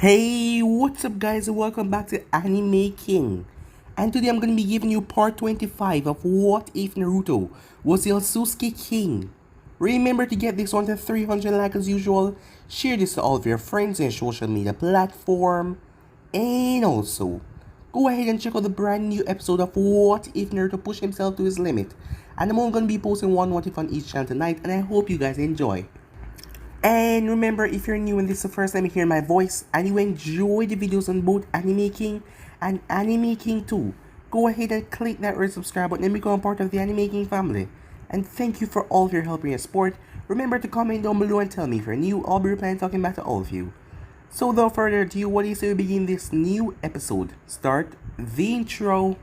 Hey, what's up guys and welcome back to Anime King. And today I'm going to be giving you part 25 of What If Naruto was the Otsutsuki King. Remember to get this one to 300 likes as usual, share this to all of your friends and social media platform, and also, go ahead and check out the brand new episode of What If Naruto pushed himself to his limit. And I'm only going to be posting one What If on each channel tonight and I hope you guys enjoy. And remember, if you're new and this is the first time you hear my voice and you enjoy the videos on both Anime King and Anime King 2, go ahead and click that red subscribe button and become part of the Anime King family. And thank you for all of your help and your support. Remember to comment down below and tell me if you're new. I'll be replying talking back to all of you. So without further ado, what do you say we begin this new episode? Start the intro.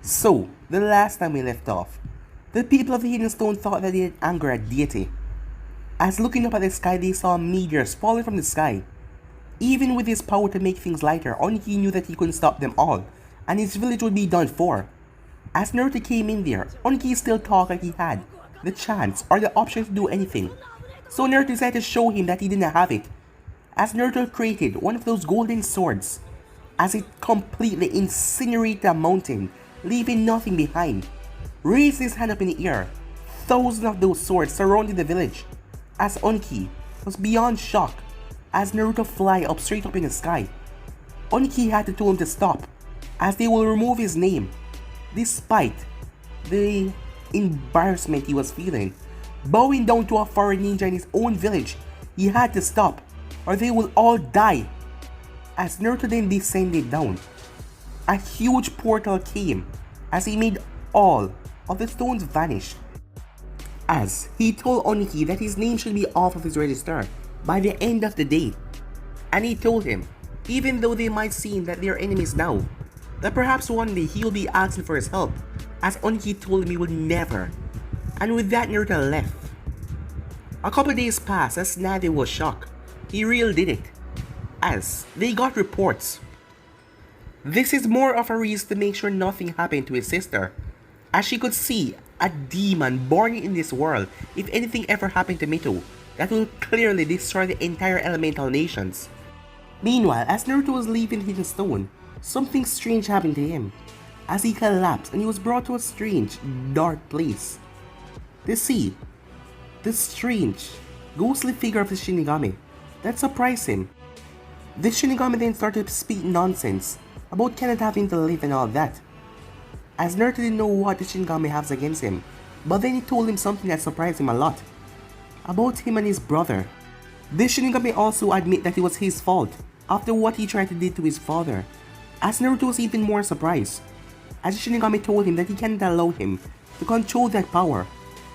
So, the last time we left off, the people of the Hidden Stone thought that they had angered a deity. As looking up at the sky, they saw meteors falling from the sky. Even with his power to make things lighter, Oniki knew that he couldn't stop them all, and his village would be done for. As Naruto came in there, Oniki still thought that he had the chance or the option to do anything. So Naruto decided to show him that he didn't have it. As Naruto created one of those golden swords, as it completely incinerated a mountain, leaving nothing behind, raised his hand up in the air. Thousands of those swords surrounded the village, as Oniki was beyond shock as Naruto fly up straight up in the sky. Oniki had to tell him to stop, as they will remove his name. Despite the embarrassment he was feeling, bowing down to a foreign ninja in his own village, he had to stop, or they will all die. As Naruto then descended down, a huge portal came as he made all of the stones vanish. As he told Oniki that his name should be off of his register by the end of the day. And he told him, even though they might seem that they are enemies now, that perhaps one day he will be asking for his help, as Oniki told him he would never. And with that, Naruto left. A couple days passed as Nade was shocked. He really did it, as they got reports. This is more of a reason to make sure nothing happened to his sister, as she could see a demon born in this world if anything ever happened to Mito that will clearly destroy the entire elemental nations. Meanwhile, as Naruto was leaving Hidden Stone, something strange happened to him, as he collapsed and he was brought to a strange, dark place. To see the strange, ghostly figure of the Shinigami that surprised him. The Shinigami then started to speak nonsense about cannot having to live and all that, as Naruto didn't know what the Shinigami has against him, but then he told him something that surprised him a lot, about him and his brother. The Shinigami also admit that it was his fault after what he tried to do to his father, as Naruto was even more surprised, as the Shinigami told him that he cannot allow him to control that power.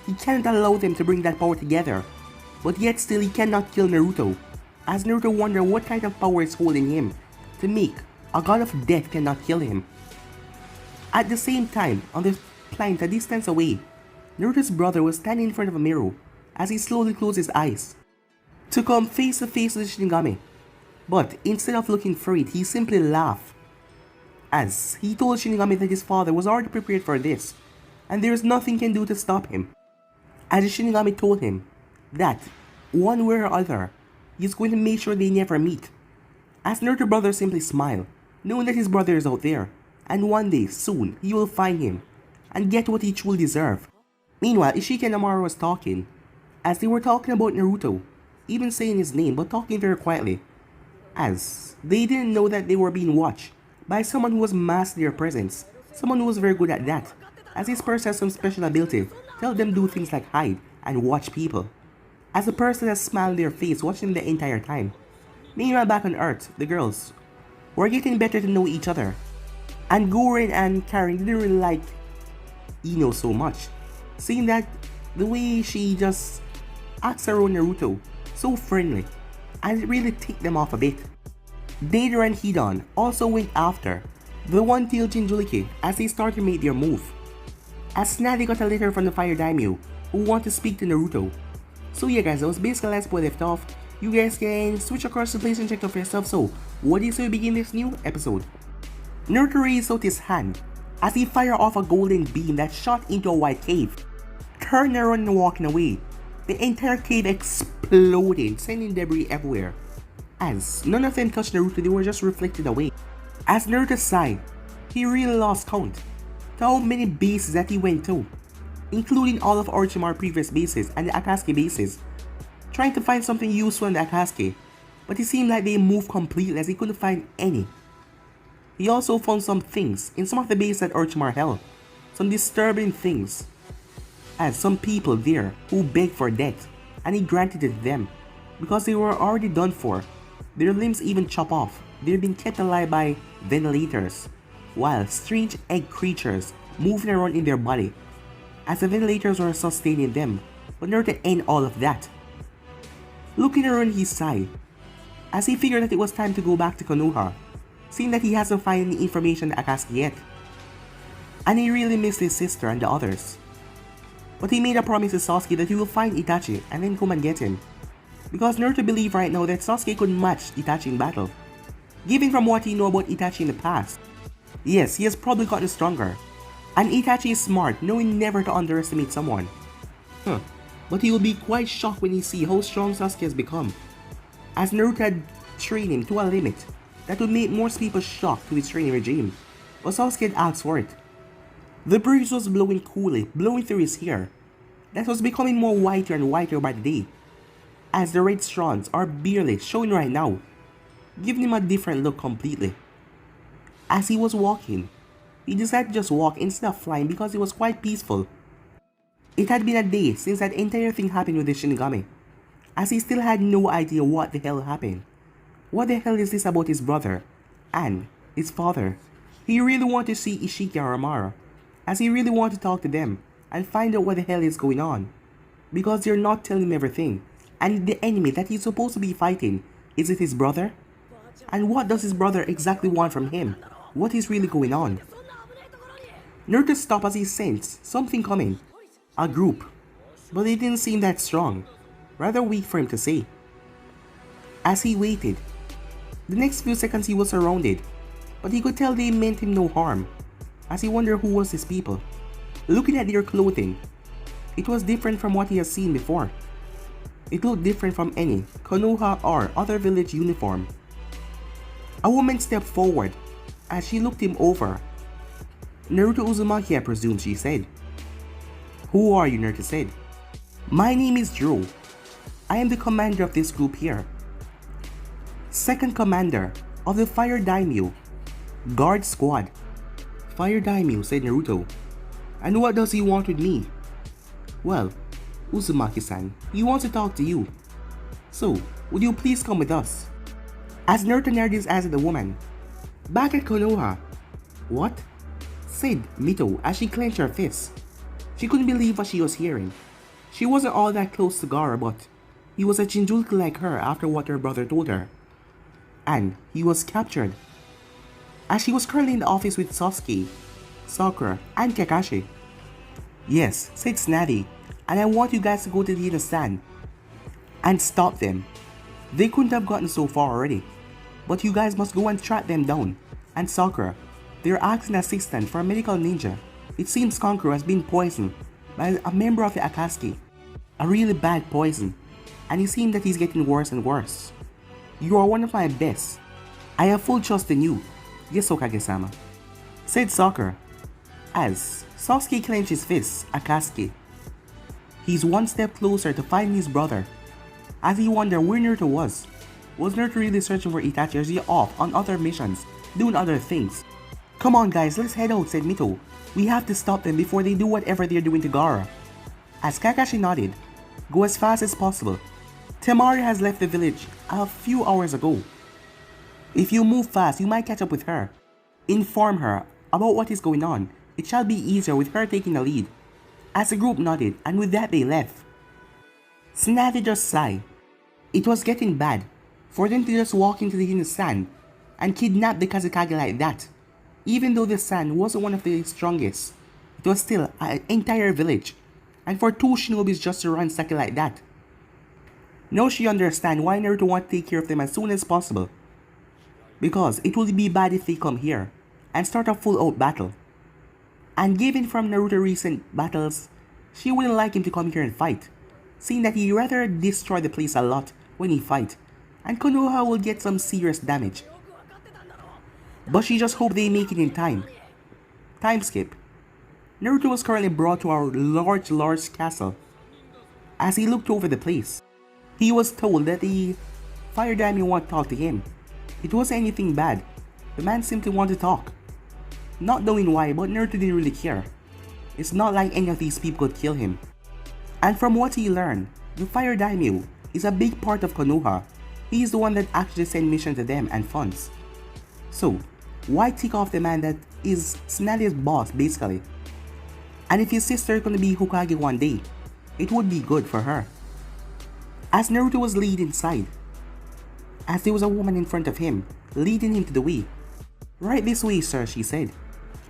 He cannot allow them to bring that power together, but yet still he cannot kill Naruto, as Naruto wondered what kind of power is holding him to make a god of death cannot kill him. At the same time, on the planet a distance away, Naruto's brother was standing in front of a mirror as he slowly closed his eyes to come face to face with the Shinigami. But instead of looking afraid, he simply laughed, as he told Shinigami that his father was already prepared for this, and there is nothing he can do to stop him. As the Shinigami told him that, one way or other, he is going to make sure they never meet. As Naruto's brother simply smiled, knowing that his brother is out there, and one day, soon, he will find him, and get what he truly deserves. Meanwhile, Ishiki and Amara was talking, as they were talking about Naruto, even saying his name but talking very quietly, as they didn't know that they were being watched by someone who was masking their presence, someone who was very good at that, as this person has some special ability to help them do things like hide and watch people, as the person has smiled on their face watching them the entire time. Meanwhile, back on Earth, the girls were getting better to know each other, and Goren and Karen didn't really like Ino so much, seeing that the way she just acts around Naruto, so friendly, and it really ticked them off a bit. Deidara and Hidan also went after the one-tailed Jinchuriki as they started to make their move. As Snazzy got a letter from the Fire Daimyo who want to speak to Naruto. So yeah guys, that was basically the last part left off. You guys can switch across the place and check out for yourself. So what do you say we begin this new episode? Naruto raised out his hand as he fired off a golden beam that shot into a white cave. Turning around and walking away, the entire cave exploded, sending debris everywhere. As none of them touched Naruto, they were just reflected away. As Naruto sighed, he really lost count to how many bases that he went to, including all of Orochimaru's previous bases and the Akatsuki bases, trying to find something useful in the Akatsuki, but it seemed like they moved completely as he couldn't find any. He also found some things in some of the bases that Orochimaru held, some disturbing things, as some people there who begged for death, and he granted it to them, because they were already done for. Their limbs even chopped off. They're being kept alive by ventilators, while strange egg creatures moving around in their body, as the ventilators were sustaining them, but in order to end all of that. Looking around, he sighed, as he figured that it was time to go back to Konoha, seeing that he hasn't found any information on Akatsuki yet. And he really missed his sister and the others. But he made a promise to Sasuke that he will find Itachi and then come and get him, because Naruto believes right now that Sasuke could match Itachi in battle. Given from what he knows about Itachi in the past, yes, he has probably gotten stronger, and Itachi is smart, knowing never to underestimate someone. But he will be quite shocked when he sees how strong Sasuke has become, as Naruto had trained him to a limit that would make most people shocked to his training regime, but Sasuke had asked for it. The breeze was blowing coolly, blowing through his hair, that was becoming more whiter and whiter by the day, as the red strands are barely showing right now, giving him a different look completely. As he was walking, he decided to just walk instead of flying because it was quite peaceful. It had been a day since that entire thing happened with the Shinigami, as he still had no idea what the hell happened. What the hell is this about his brother and his father? He really wanted to see Ishiki or Amara, as he really wanted to talk to them and find out what the hell is going on, because they're not telling him everything. And the enemy that he's supposed to be fighting, is it his brother? And what does his brother exactly want from him? What is really going on? Naruto stopped as he sensed something coming. A group. But it didn't seem that strong. Rather weak for him to say. As he waited, the next few seconds he was surrounded, but he could tell they meant him no harm, as he wondered who was these people. Looking at their clothing, it was different from what he has seen before. It looked different from any Konoha or other village uniform. A woman stepped forward as she looked him over. Naruto Uzumaki, I presume, she said. Who are you? Naruto said. My name is Jiro. I am the commander of this group here. Second commander of the Fire Daimyo Guard Squad. Fire Daimyo, said Naruto. And what does he want with me? Well, Uzumaki-san, he wants to talk to you. So, would you please come with us? As Naruto narrowed his eyes at the woman. Back at Konoha. What? Said Mito as she clenched her fists. She couldn't believe what she was hearing. She wasn't all that close to Gaara, but he was a Jinchuriki like her after what her brother told her. And he was captured. As she was currently in the office with Sasuke, Sakura, and Kakashi. Yes, said Snazzy, and I want you guys to go to the hidden stand and stop them. They couldn't have gotten so far already, but you guys must go and track them down. And Sakura, they're asking assistant for a medical ninja. It seems Kankuro has been poisoned by a member of the Akatsuki, a really bad poison, and it seems that he's getting worse and worse. You are one of my best. I have full trust in you. Yes, Hokage-sama, said Sakura, as Sasuke clenched his fists at Akatsuki. He's one step closer to finding his brother, as he wondered where Naruto was. Was Naruto really searching for Itachi, or is he off on other missions, doing other things? Come on guys, let's head out, said Mito. We have to stop them before they do whatever they're doing to Gaara. As Kakashi nodded, go as fast as possible. Temari has left the village a few hours ago. If you move fast, you might catch up with her. Inform her about what is going on. It shall be easier with her taking the lead. As the group nodded, and with that they left. Tsunade just sighed. It was getting bad for them to just walk into the hidden stand and kidnap the Kazekage like that. Even though the stand wasn't one of the strongest, it was still an entire village, and for two shinobis just to ransack it like that. Now she understands why Naruto wants to take care of them as soon as possible. Because it would be bad if they come here and start a full-out battle. And given from Naruto's recent battles, she wouldn't like him to come here and fight, seeing that he rather destroy the place a lot when he fight, and Konoha will get some serious damage. But she just hoped they make it in time. Time skip. Naruto was currently brought to our large castle. As he looked over the place, he was told that the Fire Daimyo wanted to talk to him. It wasn't anything bad. The man simply wanted to talk. Not knowing why, but Naruto didn't really care. It's not like any of these people could kill him. And from what he learned, the Fire Daimyo is a big part of Konoha. He is the one that actually sent missions to them and funds. So, why take off the man that is Tsunade's boss basically? And if his sister is gonna be Hokage one day, it would be good for her. As Naruto was leading inside, as there was a woman in front of him, leading him to the way. "Right this way, sir," she said.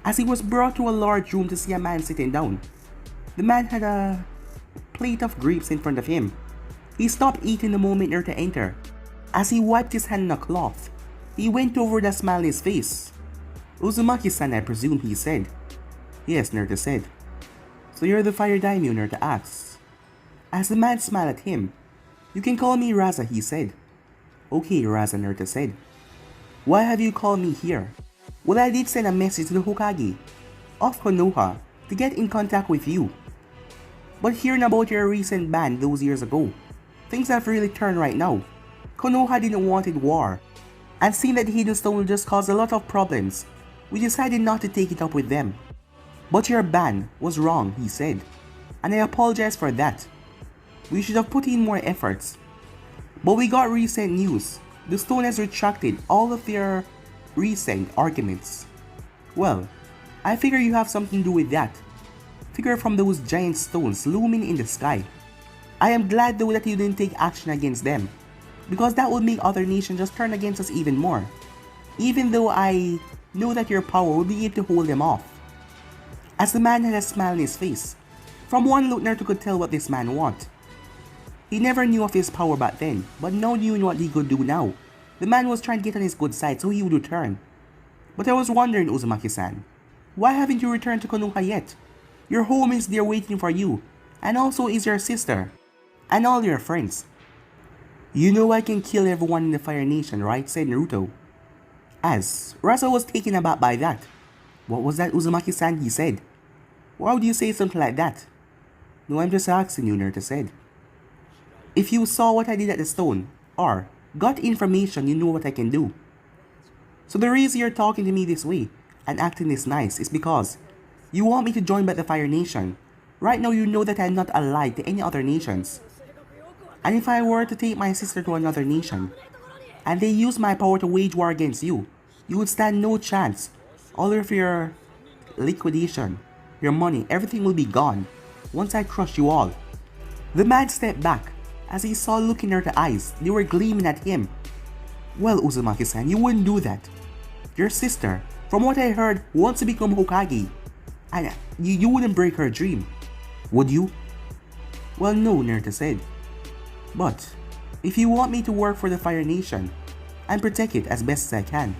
As he was brought to a large room to see a man sitting down. The man had a plate of grapes in front of him. He stopped eating the moment Naruto entered. As he wiped his hand on a cloth, he went over with a smile on his face. "Uzumaki-san, I presume," he said. "Yes," Naruto said. "So you're the Fire Daimyo?" Naruto asked. As the man smiled at him, "You can call me Raza," he said. "Okay, Raza," Naruto said. "Why have you called me here?" "Well, I did send a message to the Hokage of Konoha to get in contact with you. But hearing about your recent ban those years ago, things have really turned right now. Konoha didn't wanted war, and seeing that the Hidden Stone will just cause a lot of problems, we decided not to take it up with them. But your ban was wrong," he said, "and I apologize for that. We should have put in more efforts. But we got recent news. The stone has retracted all of their recent arguments. Well, I figure you have something to do with that. Figure from those giant stones looming in the sky. I am glad though that you didn't take action against them, because that would make other nations just turn against us even more. Even though I know that your power will be able to hold them off." As the man had a smile on his face, from one look Naruto could tell what this man wanted. He never knew of his power back then, but now knowing what he could do now, the man was trying to get on his good side so he would return. "But I was wondering, Uzumaki-san, why haven't you returned to Konoha yet? Your home is there waiting for you, and also is your sister, and all your friends." "You know I can kill everyone in the Fire Nation, right?" said Naruto. As Raza was taken aback by that. "What was that, Uzumaki-san?" he said. "Why would you say something like that?" "No, I'm just asking you," Naruto said. "If you saw what I did at the stone, or got information, you know what I can do. So the reason you're talking to me this way, and acting this nice, is because you want me to join back the Fire Nation. Right now you know that I'm not allied to any other nations. And if I were to take my sister to another nation, and they use my power to wage war against you, you would stand no chance. All of your liquidation, your money, everything will be gone once I crush you all." The man stepped back as he saw looking at her eyes. They were gleaming at him. "Well, Uzumaki-san, you wouldn't do that. Your sister, from what I heard, wants to become Hokage, and you wouldn't break her dream, would you?" "Well, no," Naruto said. "But if you want me to work for the Fire Nation and protect it as best as I can,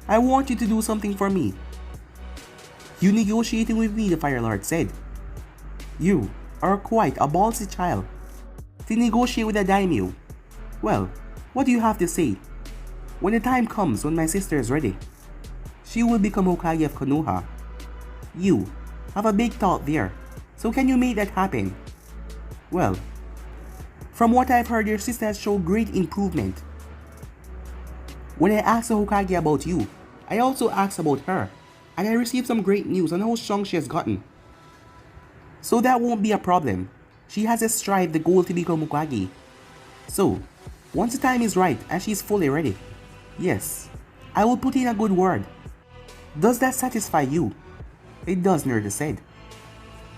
I want you to do something for me." "You negotiating with me," the Fire Lord said. "You are quite a ballsy child to negotiate with a daimyo. Well, what do you have to say? When the time comes when my sister is ready, she will become Hokage of Konoha. You have a big thought there, so can you make that happen?" "Well, from what I've heard, your sister has shown great improvement. When I asked the Hokage about you, I also asked about her, and I received some great news on how strong she has gotten. So that won't be a problem. She has a strive the goal to become Hokage. So, once the time is right and she is fully ready, yes, I will put in a good word. Does that satisfy you?" "It does," Naruto said.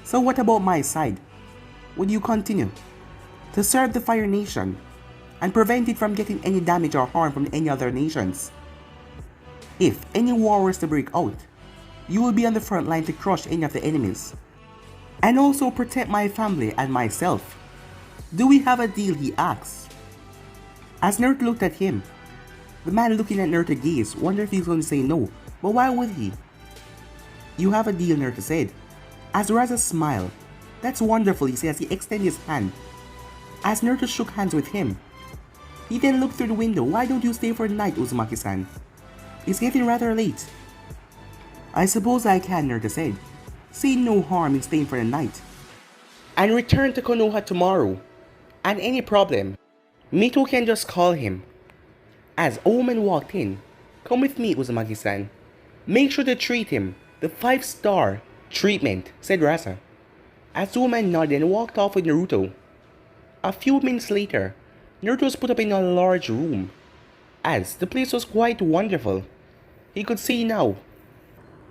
So what about my side? Would you continue to serve the Fire Nation and prevent it from getting any damage or harm from any other nations? If any war was to break out, you will be on the front line to crush any of the enemies, and also protect my family and myself. Do we have a deal, he asks. As Naruto looked at him, the man looking at Naruto gazed, wondered if he was going to say no, but why would he? You have a deal, Naruto said. As Raza smiled, that's wonderful, he said as he extended his hand. As Naruto shook hands with him, he then looked through the window. Why don't you stay for the night, Uzumaki-san? It's getting rather late. I suppose I can, Naruto said, seeing no harm in staying for the night, and return to Konoha tomorrow. And any problem, Mito can just call him. As Omen walked in, come with me, Uzumaki-san. Make sure to treat him the 5-star treatment, said Rasa. As Omen nodded and walked off with Naruto. A few minutes later, Naruto was put up in a large room. As the place was quite wonderful, he could see now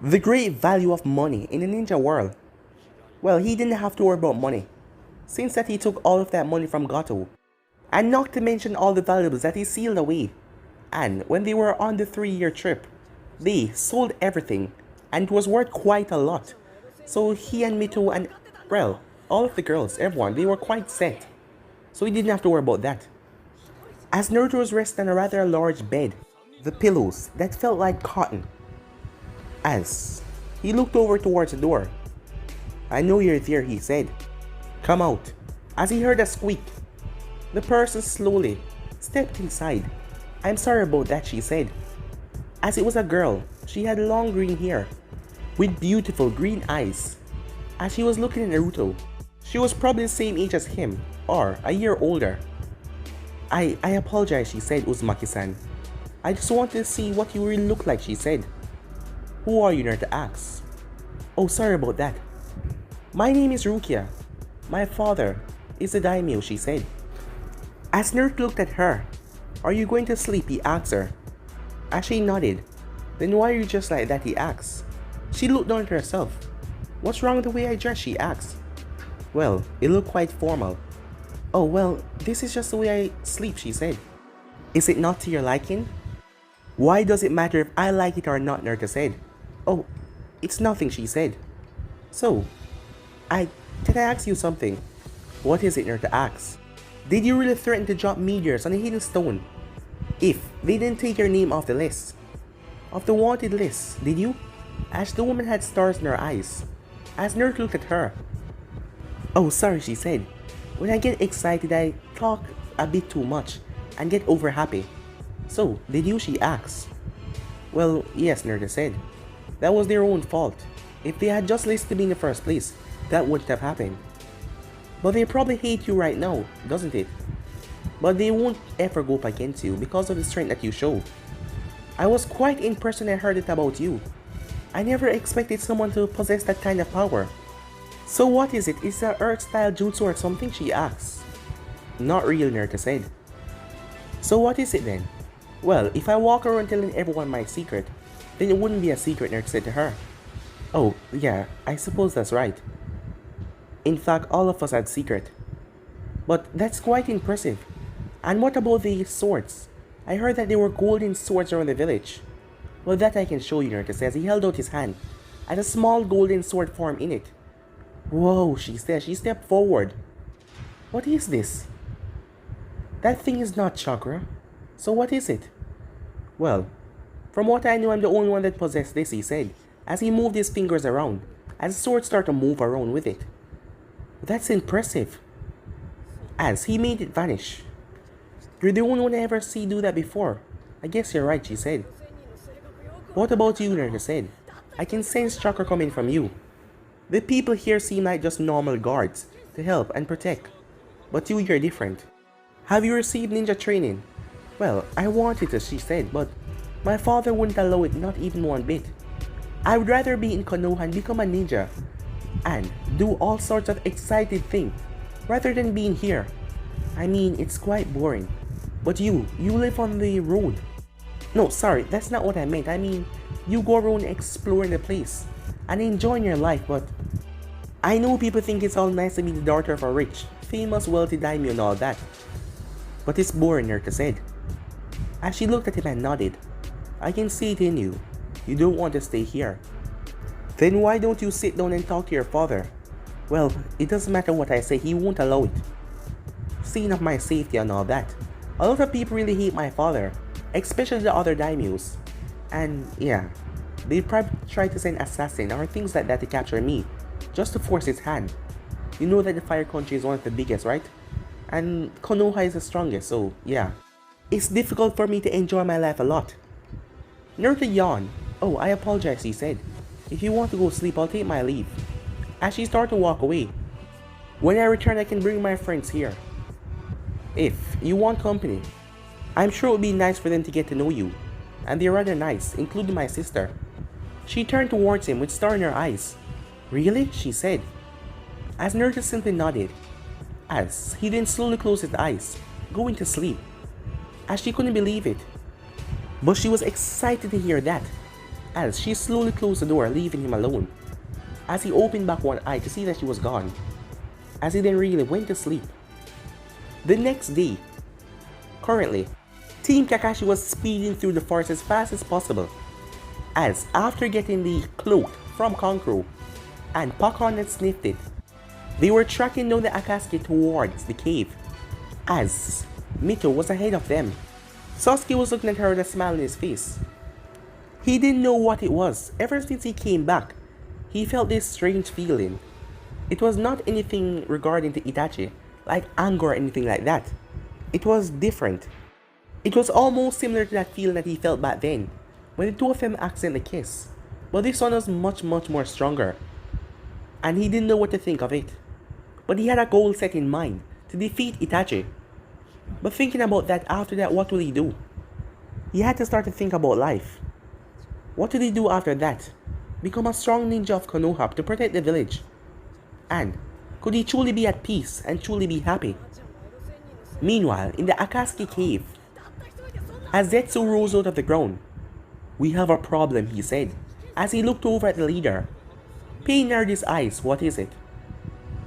the great value of money in the ninja world. Well, he didn't have to worry about money, since that he took all of that money from Goto, and not to mention all the valuables that he sealed away. And when they were on the 3-year trip, they sold everything, and it was worth quite a lot. So he and Mito and, well, all of the girls, everyone, they were quite set. So he didn't have to worry about that. As Naruto was resting on a rather large bed, the pillows that felt like cotton. As he looked over towards the door. I know you're there, he said. Come out. As he heard a squeak, the person slowly stepped inside. I'm sorry about that, she said. As it was a girl, she had long green hair with beautiful green eyes. As she was looking at Naruto, she was probably the same age as him, or a year older. I apologize, she said, Uzumaki-san. I just wanted to see what you really look like, she said. Who are you, Naruto asked. Oh, sorry about that. My name is Rukia. My father is the Daimyo, she said. As Naruto looked at her, are you going to sleep, he asked her. As she nodded, then why are you just like that, he asked. She looked down at herself. What's wrong with the way I dress, she asked. Well, it looked quite formal. Oh well, this is just the way I sleep, she said. Is it not to your liking? Why does it matter if I like it or not, Naruto said. Oh, it's nothing, she said. So, did I ask you something? What is it, Naruto asked. Did you really threaten to drop meteors on a hidden stone if they didn't take your name off the list? Of the wanted list, did you? As the woman had stars in her eyes. As Naruto looked at her. Oh, sorry, she said. When I get excited, I talk a bit too much and get over happy. So, did you? She asked. Well, yes, Naruto said. That was their own fault. If they had just listened to me in the first place, that wouldn't have happened. But they probably hate you right now, doesn't it? But they won't ever go up against you because of the strength that you show. I was quite impressed when I heard it about you. I never expected someone to possess that kind of power. So what is it? Is it a Earth-style jutsu or something? She asked. Not real, Naruto said. So what is it then? Well, if I walk around telling everyone my secret, then it wouldn't be a secret, Naruto said to her. Oh, yeah, I suppose that's right. In fact, all of us had secret. But that's quite impressive. And what about the swords? I heard that there were golden swords around the village. Well, that I can show you, Naruto says. He held out his hand, and a small golden sword formed in it. Whoa, she said. She stepped forward. What is this? That thing is not chakra. So what is it? Well, from what I know, I'm the only one that possessed this, he said, as he moved his fingers around, as the sword started to move around with it. That's impressive. As he made it vanish. You're the only one I ever see do that before. I guess you're right, she said. What about you, Naruto said. I can sense chakra coming from you. The people here seem like just normal guards to help and protect. But you're different. Have you received ninja training? Well, I wanted to, she said, but my father wouldn't allow it, not even one bit. I would rather be in Konoha and become a ninja and do all sorts of exciting things rather than being here. I mean, it's quite boring. But you live on the road. No, sorry, that's not what I meant. I mean, you go around exploring the place and enjoying your life, but I know people think it's all nice to be the daughter of a rich, famous, wealthy daimyo and all that. But it's boring, Naruto said. As she looked at him and nodded. I can see it in you. You don't want to stay here. Then why don't you sit down and talk to your father? Well, it doesn't matter what I say, he won't allow it. Seeing of my safety and all that. A lot of people really hate my father, especially the other daimyos. And yeah, they probably try to send assassin or things like that to capture me, just to force his hand. You know that the Fire Country is one of the biggest, right? And Konoha is the strongest, so yeah. It's difficult for me to enjoy my life a lot. Naruto yawned. Oh, I apologize, he said. If you want to go sleep, I'll take my leave. As she started to walk away. When I return, I can bring my friends here. If you want company. I'm sure it would be nice for them to get to know you. And they're rather nice, including my sister. She turned towards him with star in her eyes. Really? She said. As Naruto simply nodded. As he then slowly closed his eyes, going to sleep. As she couldn't believe it. But she was excited to hear that. As she slowly closed the door, leaving him alone. As he opened back one eye to see that she was gone. As he then really went to sleep. The next day. Currently, Team Kakashi was speeding through the forest as fast as possible. As after getting the cloak from Kankuro and Pakon had sniffed it, they were tracking down the Akatsuki towards the cave. As Mito was ahead of them. Sasuke was looking at her with a smile on his face. He didn't know what it was. Ever since he came back, he felt this strange feeling. It was not anything regarding to Itachi, like anger or anything like that. It was different. It was almost similar to that feeling that he felt back then, when the two of them accidentally kissed. But this one was much more stronger. And he didn't know what to think of it. But he had a goal set in mind, to defeat Itachi. But thinking about that, after that, what will he do? He had to start to think about life. What did he do after that? Become a strong ninja of Konoha to protect the village. And could he truly be at peace and truly be happy? Meanwhile, in the Akatsuki cave, as Zetsu rose out of the ground, we have a problem, he said, as he looked over at the leader. Pain narrowed his eyes. What is it?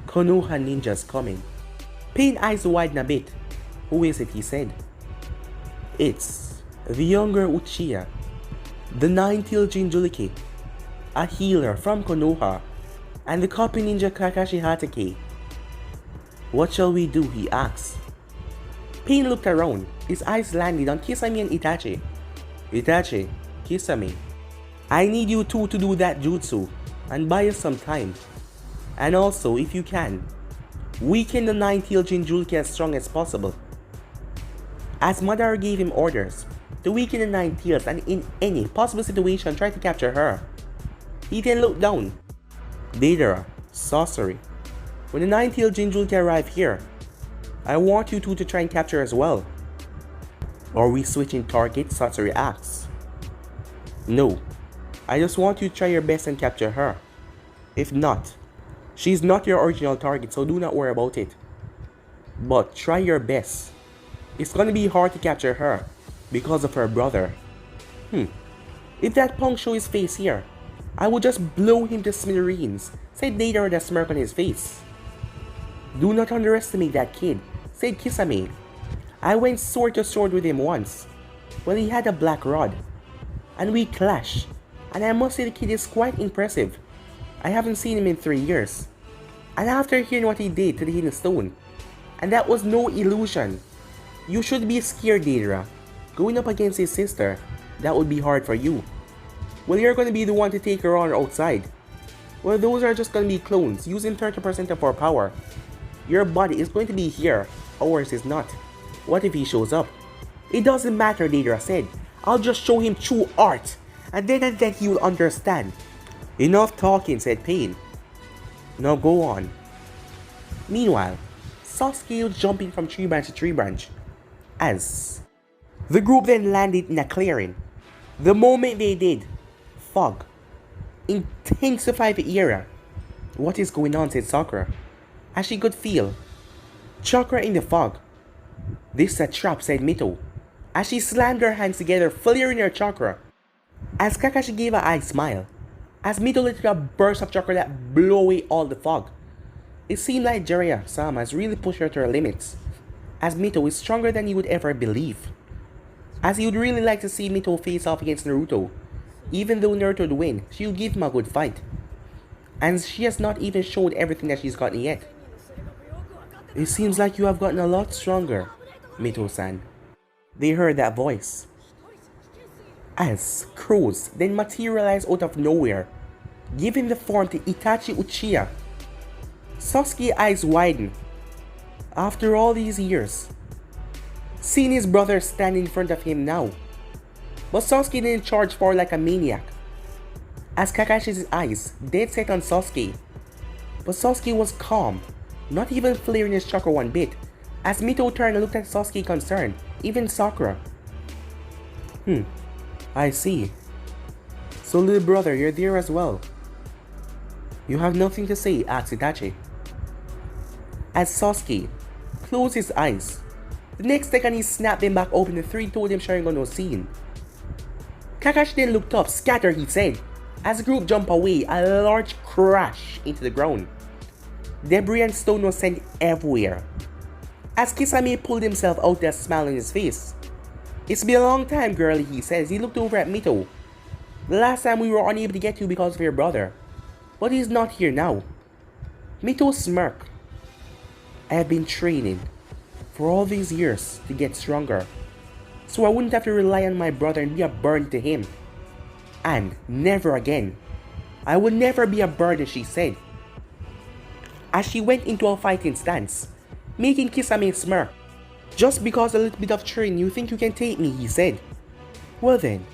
Konoha ninjas coming. Pain eyes widened a bit. Who is it? He said. It's the younger Uchiha, the nine-tailed Jinchuriki, a healer from Konoha, and the copy ninja Kakashi Hatake. What shall we do? He asked. Pain looked around. His eyes landed on Kisame and Itachi. Itachi, Kisame, I need you two to do that jutsu and buy us some time. And also, if you can, weaken the nine-tailed Jinchuriki as strong as possible. As Madara gave him orders to weaken the nine tails and in any possible situation try to capture her. He then looked down. Deidara, sorcery. When the nine-tailed Jinchuriki arrive here, I want you two to try and capture her as well. Are we switching targets? Sorcery asks. No, I just want you to try your best and capture her. If not, she's not your original target, so do not worry about it. But try your best. It's gonna be hard to capture her because of her brother. If that punk show his face here, I will just blow him to smithereens, said Deidara with a smirk on his face. Do not underestimate that kid, said Kisame. I went sword to sword with him once. Well, he had a black rod. And we clashed. And I must say the kid is quite impressive. I haven't seen him in 3 years. And after hearing what he did to the Hidden Stone, and that was no illusion. You should be scared, Deidara. Going up against his sister, that would be hard for you. Well, you're going to be the one to take her on outside. Well, those are just going to be clones, using 30% of our power. Your body is going to be here, ours is not. What if he shows up? It doesn't matter, Deidara said. I'll just show him true art, and then he will understand. Enough talking, said Pain. Now go on. Meanwhile, Sasuke was jumping from tree branch to tree branch. As the group then landed in a clearing. The moment they did, fog intensified the area. What is going on? Said Sakura, as she could feel chakra in the fog. This is a trap, said Mito, as she slammed her hands together, flaring her chakra. As Kakashi gave a eye smile. as Mito let out a burst of chakra that blew away all the fog. It seemed like Jiraiya-sama has really pushed her to her limits, as Mito is stronger than you would ever believe. As he would really like to see Mito face off against Naruto. Even though Naruto would win, she will give him a good fight. And she has not even showed everything that she's gotten yet. It seems like you have gotten a lot stronger, Mito-san. They heard that voice. As crows then materialized out of nowhere, giving the form to Itachi Uchiha. Sasuke's eyes widened. After all these years, seeing his brother stand in front of him now. But Sasuke didn't charge forward like a maniac, as Kakashi's eyes dead set on Sasuke. But Sasuke was calm, not even flaring his chakra one bit, as Mito turned and looked at Sasuke concerned, even Sakura. I see. So little brother, you're there as well. You have nothing to say, asked Itachi. As Sasuke closed his eyes, the next second he snapped them back open, the three-toed him Sharingan was seen. Kakashi then looked up, scatter, he said. As the group jumped away, a large crash into the ground. Debris and stone was sent everywhere. As Kisame pulled himself out with a smile on his face. It's been a long time, girlie, he says. He looked over at Mito. The last time we were unable to get you because of your brother. But he's not here now. Mito smirked. I have been training for all these years to get stronger, so I wouldn't have to rely on my brother and be a burden to him. And never again. I will never be a burden, she said, as she went into a fighting stance, making Kisame smirk. Just because a little bit of training you think you can take me, he said. Well then,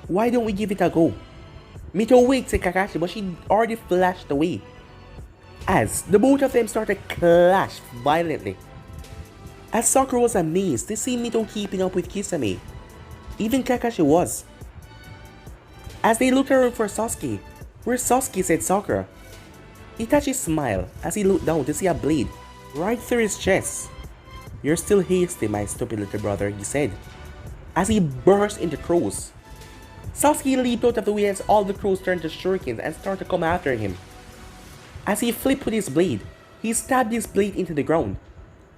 why don't we give it a go? Mito winked at Kakashi, but she already flashed away, as the both of them started to clash violently. As Sakura was amazed to see Mito keeping up with Kisame. Even Kakashi was. As they looked around for Sasuke, "Where's Sasuke?" said Sakura. Itachi smiled as he looked down to see a blade right through his chest. "You're still hasty, my stupid little brother," he said, as he burst into crows. Sasuke leaped out of the way as all the crows turned to shurikens and started to come after him. As he flipped with his blade, he stabbed his blade into the ground,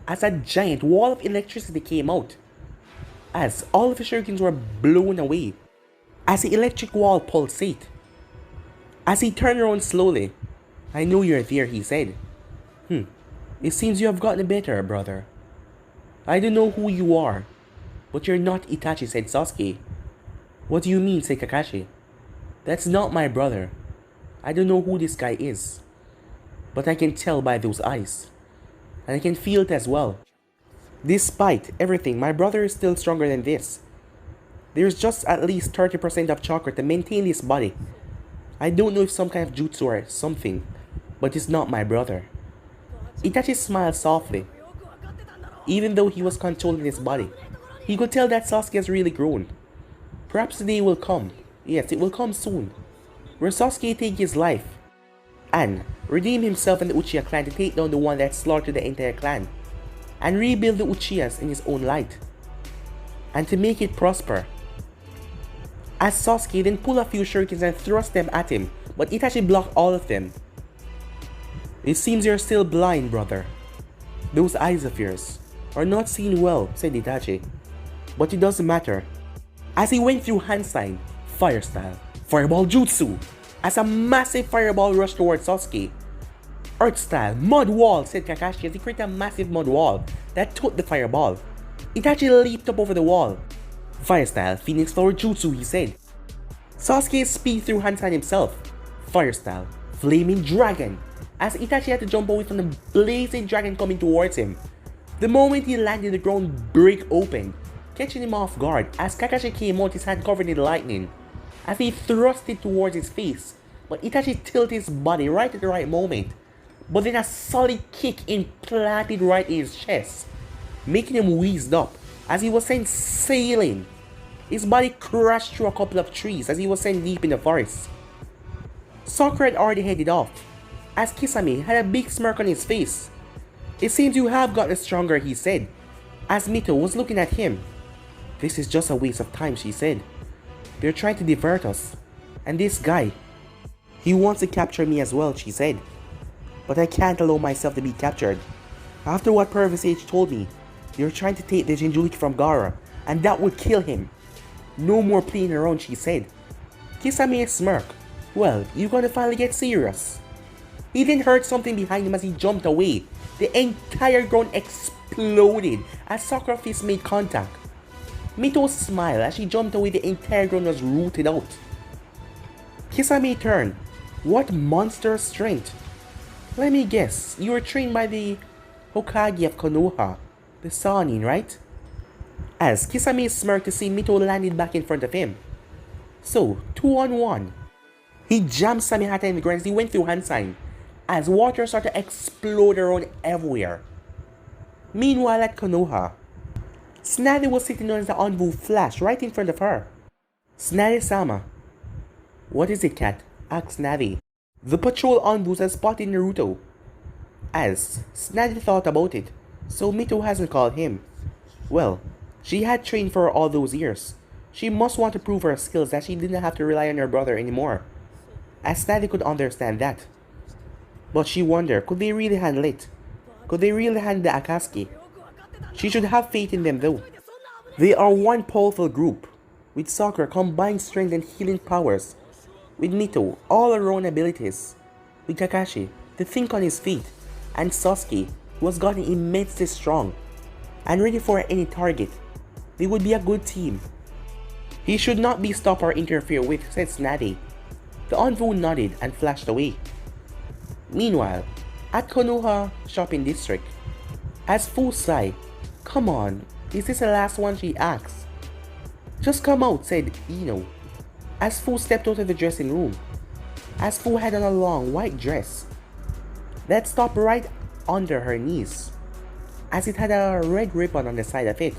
as a giant wall of electricity came out, as all of the shurikens were blown away, as the electric wall pulsated. As he turned around slowly, "I know you're there," he said. It seems you have gotten better, brother. I don't know who you are, but you're not Itachi," said Sasuke. "What do you mean?" said Kakashi. "That's not my brother. I don't know who this guy is, but I can tell by those eyes, and I can feel it as well. Despite everything, my brother is still stronger than this. There's just at least 30% of chakra to maintain his body. I don't know if some kind of jutsu or something, but it's not my brother." Itachi smiled softly. Even though he was controlling his body, he could tell that Sasuke has really grown. Perhaps the day will come, yes, it will come soon, where Sasuke take his life and redeem himself and the Uchiha clan to take down the one that slaughtered the entire clan, and rebuild the Uchihas in his own light, and to make it prosper. As Sasuke then pulled a few shurikens and thrust them at him, but Itachi blocked all of them. "It seems you're still blind, brother. Those eyes of yours are not seeing well," said Itachi. "But it doesn't matter." As he went through hand sign, fire style, fireball jutsu, as a massive fireball rushed towards Sasuke. Earth style, mud wall, said Kakashi as he created a massive mud wall that took the fireball. Itachi leaped up over the wall. Fire style, phoenix flower jutsu, he said. Sasuke speed through hand sign himself. Fire style, flaming dragon, as Itachi had to jump away from the blazing dragon coming towards him. The moment he landed, the ground break open, catching him off guard as Kakashi came out, his hand covered in lightning, as he thrust it towards his face, but Itachi tilted his body right at the right moment, but then a solid kick implanted right in his chest, making him wheezed up as he was sent sailing. His body crashed through a couple of trees as he was sent deep in the forest. Sakura had already headed off, as Kisame had a big smirk on his face. "It seems you have gotten stronger," he said, as Mito was looking at him. "This is just a waste of time," she said. "They're trying to divert us. And this guy, He wants to capture me as well, she said. But I can't allow myself to be captured. After what Pervy Sage told me, you're trying to take the Jinchuriki from Gaara, and that would kill him. No more playing around, she said. Kisame smirked. Well, you're gonna finally get serious. He then heard something behind him as he jumped away. The entire ground exploded as Sakura Fist made contact. Mito smiled as she jumped away. The entire ground was rooted out. Kisame turned. What monster strength? Let me guess, you were trained by the Hokage of Konoha, the Sannin, right? As Kisame smirked to see Mito landed back in front of him. So, 2-on-1. He jammed Samihata in the ground as he went through hand sign, as water started to explode around everywhere. Meanwhile at Konoha, Tsunade was sitting on the Anbu flash right in front of her. Tsunade-sama. What is it, cat? Asked Tsunade. The patrol Anbus has spotted Naruto. As Tsunade thought about it, so Mito hasn't called him. Well, she had trained for all those years. She must want to prove her skills that she didn't have to rely on her brother anymore. As Tsunade could understand that. But she wondered, could they really handle it? Could they really handle the Akatsuki? She should have faith in them though. They are one powerful group, with Sakura combined strength and healing powers, with Mito all-around abilities, with Kakashi to think on his feet, and Sasuke who has gotten immensely strong and ready for any target. They would be a good team. He should not be stopped or interfered with, said Tsunade. The Anbu nodded and flashed away. Meanwhile, at Konoha shopping district, as Fu sighed, come on, is this the last one, she asked. Just come out, said Ino, as Fu stepped out of the dressing room. As Fu had on a long white dress that stopped right under her knees, as it had a red ribbon on the side of it.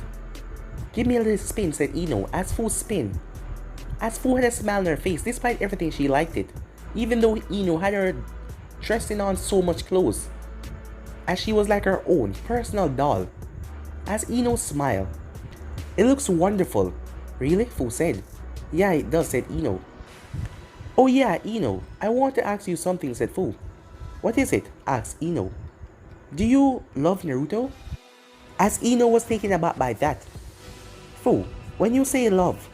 Give me a little spin, said Ino, as Fu spin. As Fu had a smile on her face, despite everything she liked it, even though Ino had her dressing on so much clothes, as she was like her own personal doll. As Ino smiled. It looks wonderful. Really? Fu said. Yeah, it does, said Ino. Oh yeah, Ino, I want to ask you something, said Fu. What is it? Asked Ino. Do you love Naruto? As Ino was taken aback by that. Fu, when you say love,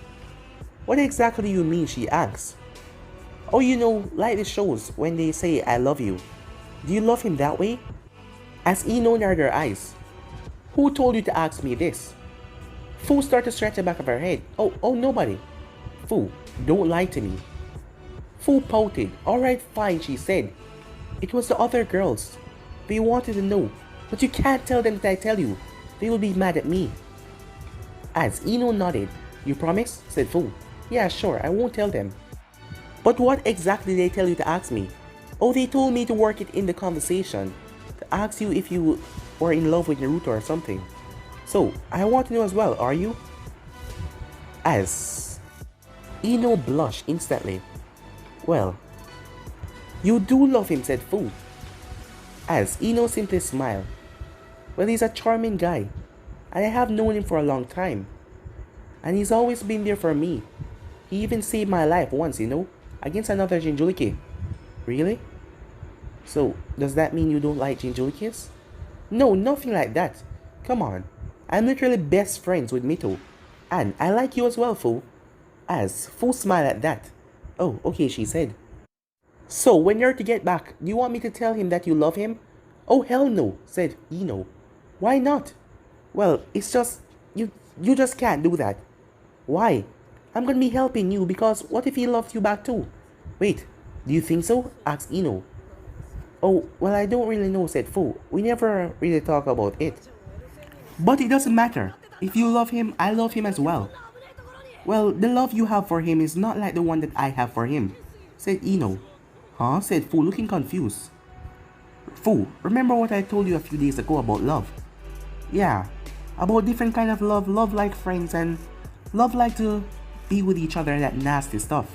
what exactly do you mean, she asked. Oh, you know, like the shows when they say I love you. Do you love him that way? As Ino narrowed her eyes. Who told you to ask me this? Fu started to stretch the back of her head. Oh, nobody. Fu, don't lie to me. Fu pouted. Alright, fine, she said. It was the other girls. They wanted to know, but you can't tell them that I tell you. They will be mad at me. As Ino nodded. You promise? Said Fu. Yeah, sure, I won't tell them. But what exactly did they tell you to ask me? Oh, they told me to work it in the conversation. To ask you if you were in love with Naruto or something. So, I want to know as well, are you? As Ino blushed instantly. Well, you do love him, said Fu. As Ino simply smiled. Well, he's a charming guy, and I have known him for a long time. And he's always been there for me. He even saved my life once, you know, against another Jinchuriki. Really? So, does that mean you don't like Jinchurikis? No, nothing like that. Come on. I'm literally best friends with Mito. And I like you as well, Fu. As Fu smiled at that. Oh, okay, she said. So, when you're to get back, do you want me to tell him that you love him? Oh, hell no, said Ino. Why not? Well, it's just, you just can't do that. Why? I'm gonna be helping you because what if he loves you back too? Wait, do you think so? Asked Ino. Oh, well, I don't really know, said Fu. We never really talk about it. But it doesn't matter. If you love him, I love him as well. Well, the love you have for him is not like the one that I have for him, said Ino. Huh? Said Fu, looking confused. Fu, remember what I told you a few days ago about love? Yeah, about different kind of love, love like friends and love like to be with each other and that nasty stuff.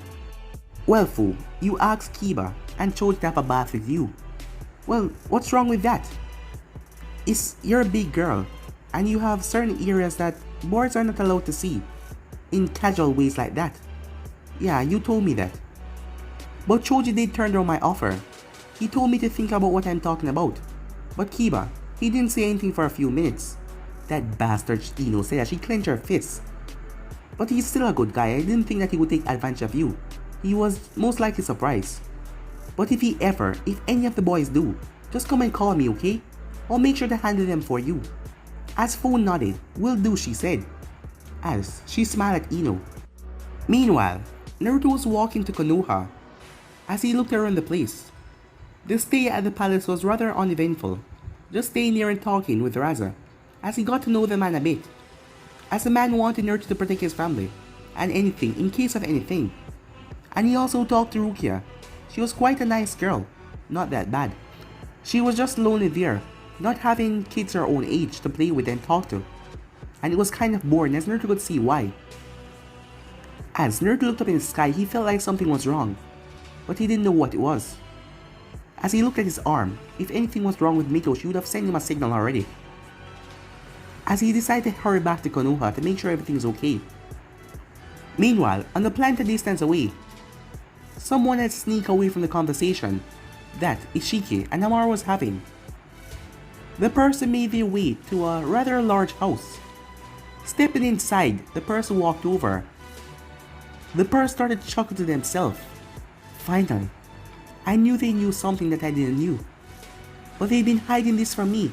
Well, Fu, you asked Kiba and chose to have a bath with you. Well, what's wrong with that? You're a big girl, and you have certain areas that boys are not allowed to see in casual ways like that. Yeah, you told me that. But Choji did turn down my offer. He told me to think about what I'm talking about. But Kiba, he didn't say anything for a few minutes. That bastard Shino said as she clenched her fists. But he's still a good guy. I didn't think that he would take advantage of you. He was most likely surprised. But if any of the boys do, just come and call me, okay? I'll make sure to handle them for you. As Phone nodded, will do, she said, as she smiled at Ino. Meanwhile, Naruto was walking to Konoha. As he looked around the place, the stay at the palace was rather uneventful, just staying there and talking with Raza, as he got to know the man a bit. As the man wanted Naruto to protect his family, and anything in case of anything. And he also talked to Rukia. She was quite a nice girl, not that bad. She was just lonely there, not having kids her own age to play with and talk to. And it was kind of boring, as Naruto could see why. As Naruto looked up in the sky, he felt like something was wrong, but he didn't know what it was. As he looked at his arm, if anything was wrong with Mito, she would have sent him a signal already. As he decided to hurry back to Konoha to make sure everything is okay. Meanwhile, on the planted distance away, someone had sneaked away from the conversation that Ishiki and Hamaru was having. The person made their way to a rather large house. Stepping inside, the person walked over. The person started chuckling to themselves. Finally, I knew they knew something that I didn't know. But they've been hiding this from me.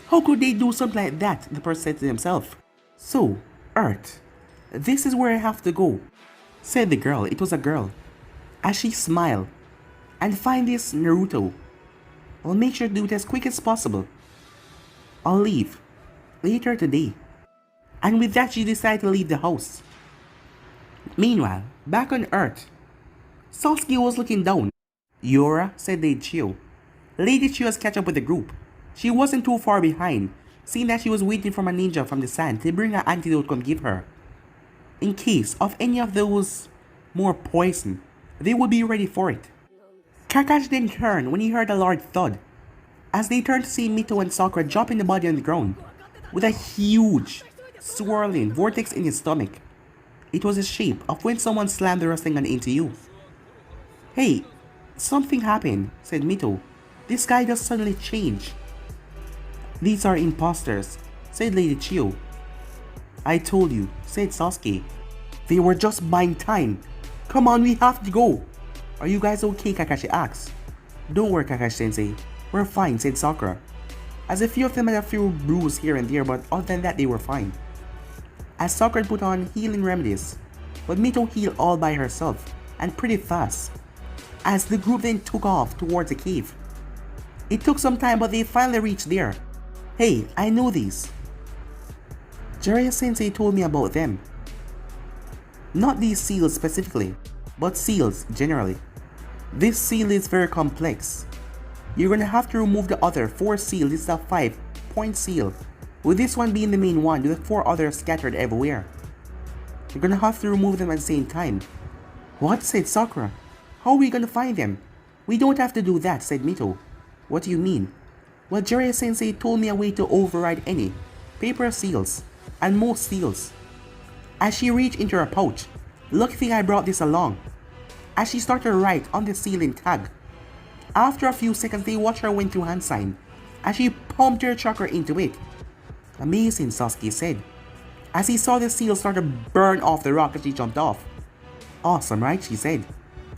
How could they do something like that? The person said to himself. So, Earth, this is where I have to go, said the girl. It was a girl. As she smiled, and find this Naruto. I'll make sure to do it as quick as possible. I'll leave later today. And with that, she decided to leave the house. Meanwhile, back on Earth, Sasuke was looking down. Yora, said Lady Chiyo. Lady Chiyo has catch up with the group. She wasn't too far behind, seeing that she was waiting for a ninja from the sand to bring an antidote to give her. In case of any of those more poison, they would be ready for it. Kakashi then turned when he heard a large thud. As they turned to see Mito and Sakura dropping the body on the ground, with a huge, swirling vortex in his stomach. It was the shape of when someone slammed the wrestling gun into you. Hey, something happened, said Mito. This guy just suddenly changed. These are imposters, said Lady Chiyo. I told you, said Sasuke. They were just buying time. Come on, we have to go. Are you guys okay? Kakashi asked. Don't worry, Kakashi-sensei. We're fine, said Sakura. As a few of them had a few bruises here and there, but other than that they were fine. As Sakura put on healing remedies, but Mito healed all by herself, and pretty fast. As the group then took off towards the cave. It took some time, but they finally reached there. Hey, I know these. Jiraiya-sensei told me about them. Not these seals specifically, but seals generally. This seal is very complex. You're gonna have to remove the other 4 seals. This is a 5-point seal, with this one being the main one, with 4 others scattered everywhere. You're gonna have to remove them at the same time. What? Said Sakura. How are we gonna find them? We don't have to do that, said Mito. What do you mean? Well, Jiraiya-sensei told me a way to override any paper seals and most seals. As she reached into her pouch, lucky thing I brought this along. As she started to write on the ceiling tag. After a few seconds, they watched her went through hand sign as she pumped her chakra into it. Amazing, Sasuke said, as he saw the seal start to burn off the rock as she jumped off. Awesome, right? She said,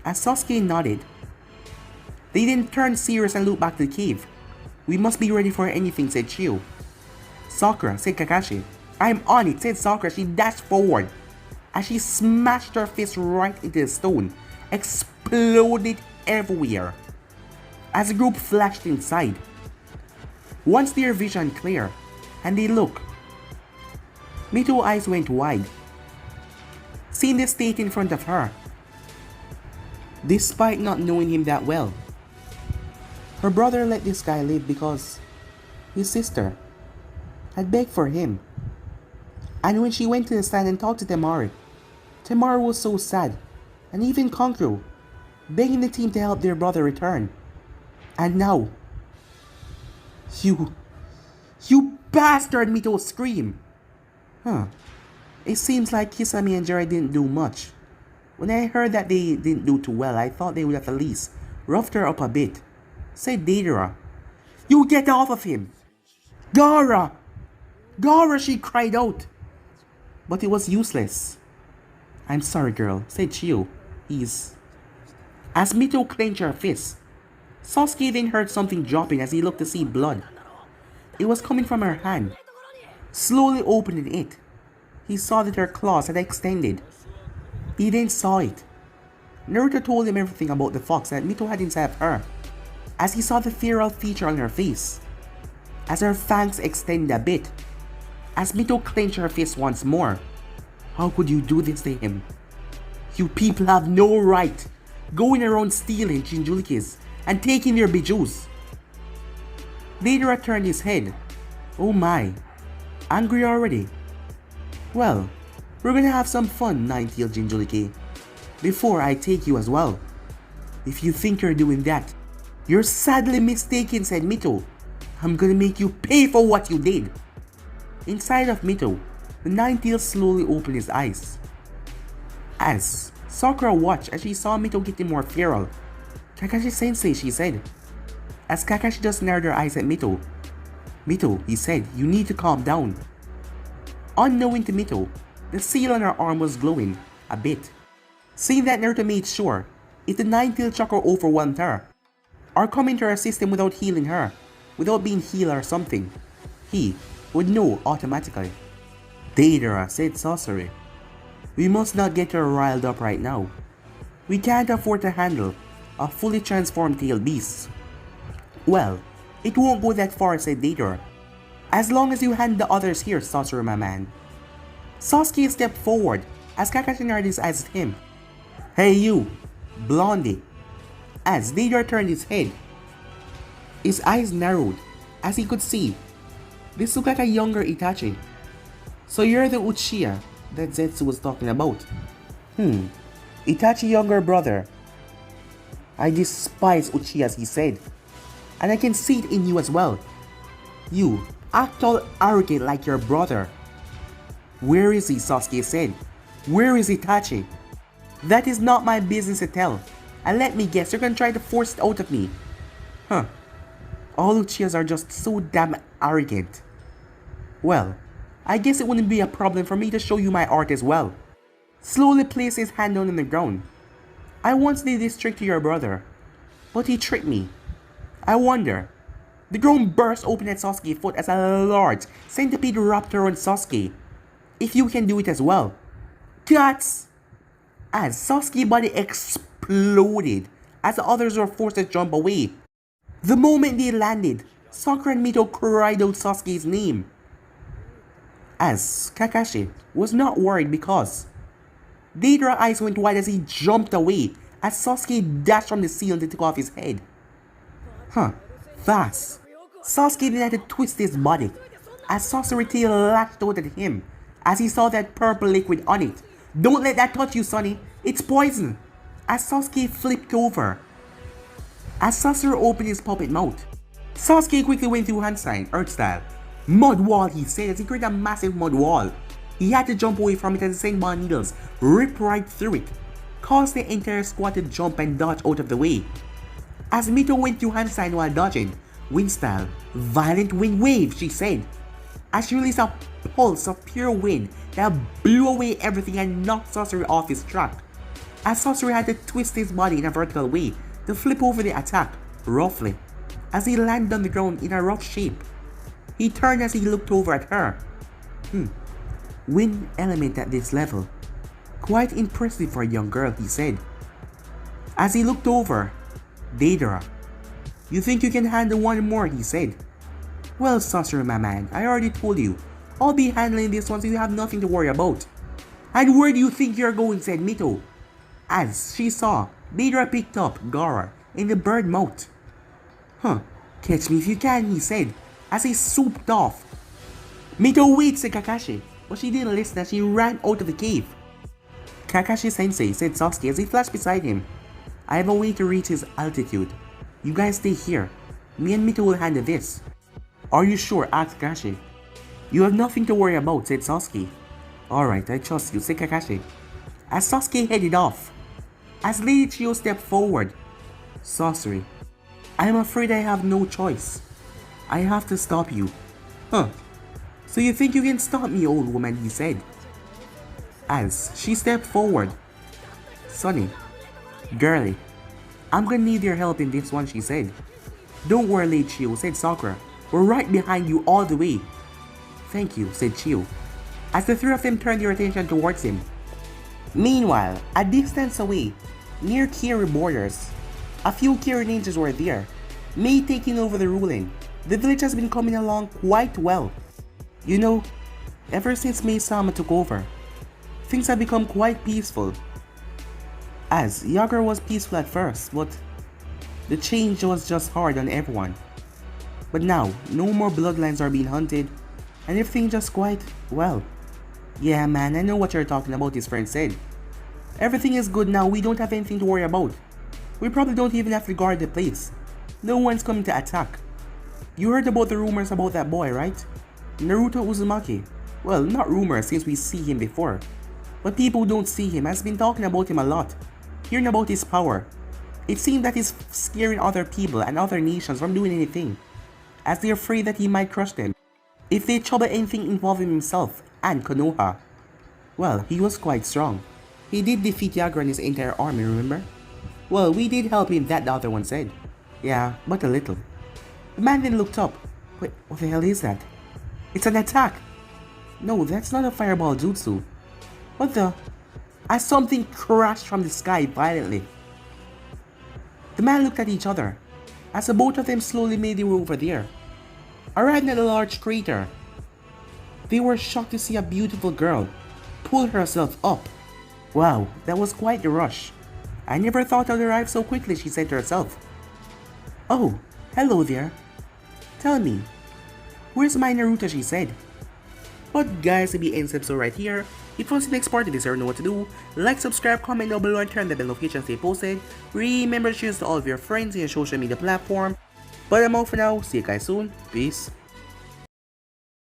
as Sasuke nodded. They then turned serious and looked back to the cave. We must be ready for anything, said Chiyo. Sakura, said Kakashi. I'm on it, said Sakura. She dashed forward as she smashed her fist right into the stone, exploded everywhere. As the group flashed inside. Once their vision clear, and they look, Mito's eyes went wide, seeing the state in front of her. Despite not knowing him that well, her brother let this guy live because his sister had begged for him. And when she went to the stand and talked to Temari was so sad, and even Kankuro, begging the team to help their brother return. And now, you bastard, Mito screamed. It seems like Kisame and Jiraiya didn't do much. When I heard that they didn't do too well, I thought they would have at least roughed her up a bit, said Deidara. You get off of him! Gara! Gara, she cried out. But it was useless. I'm sorry, girl, said Chiyo. As Mito clenched her fist, Sasuke then heard something dropping as he looked to see blood. It was coming from her hand. Slowly opening it, he saw that her claws had extended. He then saw it. Naruto told him everything about the fox that Mito had inside of her, as he saw the feral feature on her face, as her fangs extended a bit, as Mito clenched her fist once more. How could you do this to him? You people have no right going around stealing Jinchurikis and taking their bijus. Deidara turned his head. Oh my, angry already? Well, we're gonna have some fun, nine-tailed Jinchuriki, before I take you as well. If you think you're doing that, you're sadly mistaken, said Mito. I'm gonna make you pay for what you did. Inside of Mito, the nine-tailed slowly opened his eyes. As Sakura watched as she saw Mito getting more feral. Kakashi-sensei, she said. As Kakashi just narrowed her eyes at Mito. Mito, he said, you need to calm down. Unknowing to Mito, the seal on her arm was glowing a bit. Seeing that, Naruto made sure if the nine-tailed chakra overwhelmed her, or come into her system without healing her, without being healed or something, he would know automatically. Deidara, said Sasori. We must not get her riled up right now. We can't afford to handle a fully transformed tailed beast. Well, it won't go that far, said Deidara. As long as you hand the others here, Sasori, my man. Sasuke stepped forward as Kakashi narrowed his eyes at him. Hey you, Blondie. As Deidara turned his head, his eyes narrowed as he could see. This looked like a younger Itachi. So you're the Uchiha that Zetsu was talking about. Itachi younger brother. I despise Uchihas, he said. And I can see it in you as well. You act all arrogant like your brother. Where is he, Sasuke said. Where is Itachi? That is not my business to tell. And let me guess, you're gonna try to force it out of me. All Uchihas are just so damn arrogant. Well, I guess it wouldn't be a problem for me to show you my art as well. Slowly placed his hand down on the ground. I once did this trick to your brother, but he tricked me. I wonder. The ground burst open at Sasuke's foot as a large centipede wrapped around Sasuke. If you can do it as well. Guts! As Sasuke's body exploded as the others were forced to jump away. The moment they landed, Sakura and Mito cried out Sasuke's name. As Kakashi was not worried because Deidara's eyes went wide as he jumped away as Sasuke dashed from the ceiling and took off his head. Fast. Sasuke then had to twist his body as Sasori tail latched out at him as he saw that purple liquid on it. Don't let that touch you, Sonny. It's poison. As Sasuke flipped over. As Sasori opened his puppet mouth, Sasuke quickly went through hand sign, Earth style. Mud wall, he said as he created a massive mud wall. He had to jump away from it as the Senbon needles ripped right through it, caused the entire squad to jump and dodge out of the way. As Mito went through hand sign while dodging, wind style, violent wind wave, she said, as she released a pulse of pure wind that blew away everything and knocked Sasori off his track. As Sasori had to twist his body in a vertical way to flip over the attack, roughly, as he landed on the ground in a rough shape. He turned as he looked over at her. Wind element at this level. Quite impressive for a young girl, he said. As he looked over, Deidara. You think you can handle one more, he said. Well, Sasori, my man, I already told you. I'll be handling this one so you have nothing to worry about. And where do you think you're going, said Mito. As she saw, Deidara picked up Gaara in the bird mouth. Catch me if you can, he said, as he swooped off. Mito, wait, said Kakashi, but she didn't listen as she ran out of the cave. Kakashi-sensei, said Sasuke as he flashed beside him. I have a way to reach his altitude. You guys stay here. Me and Mito will handle this. Are you sure? Asked Kakashi. You have nothing to worry about, said Sasuke. Alright, I trust you, said Kakashi. As Sasuke headed off, as Lady Chiyo stepped forward, sorcery. I am afraid I have no choice. I have to stop you. Huh. So you think you can stop me, old woman, he said. As she stepped forward. Sonny, girlie, I'm gonna need your help in this one, she said. Don't worry, Lady Chiyo, said Sakura. We're right behind you all the way. Thank you, said Chiyo, as the three of them turned their attention towards him. Meanwhile, a distance away, near Kiri borders, a few Kiri ninjas were there, Mei taking over the ruling. The village has been coming along quite well. You know, ever since Mei-sama took over, things have become quite peaceful. As Yagura was peaceful at first, but the change was just hard on everyone. But now, no more bloodlines are being hunted, and everything just quite well. Yeah man, I know what you're talking about, his friend said. Everything is good now, we don't have anything to worry about. We probably don't even have to guard the place. No one's coming to attack. You heard about the rumors about that boy, right? Naruto Uzumaki. Well, not rumors since we see him before. But people who don't see him has been talking about him a lot. Hearing about his power. It seems that he's scaring other people and other nations from doing anything, as they're afraid that he might crush them if they trouble anything involving himself and Konoha. Well, he was quite strong. He did defeat Yagura and his entire army, remember? Well, we did help him, that the other one said. Yeah, but a little. The man then looked up. Wait, what the hell is that? It's an attack! No, that's not a fireball jutsu. What the? As something crashed from the sky violently. The man looked at each other, as the both of them slowly made their way over there. Arriving at a large crater, they were shocked to see a beautiful girl pull herself up. Wow, that was quite the rush. I never thought I'd arrive so quickly, she said to herself. Oh, hello there. Tell me, where's my Naruto, she said. But guys, if you end this episode right here, if you want to see the next part of this or know what to do, like, subscribe, comment down below and turn the bell notifications to stay posted. Remember to share this to all of your friends in your social media platform. But I'm out for now, see you guys soon, peace.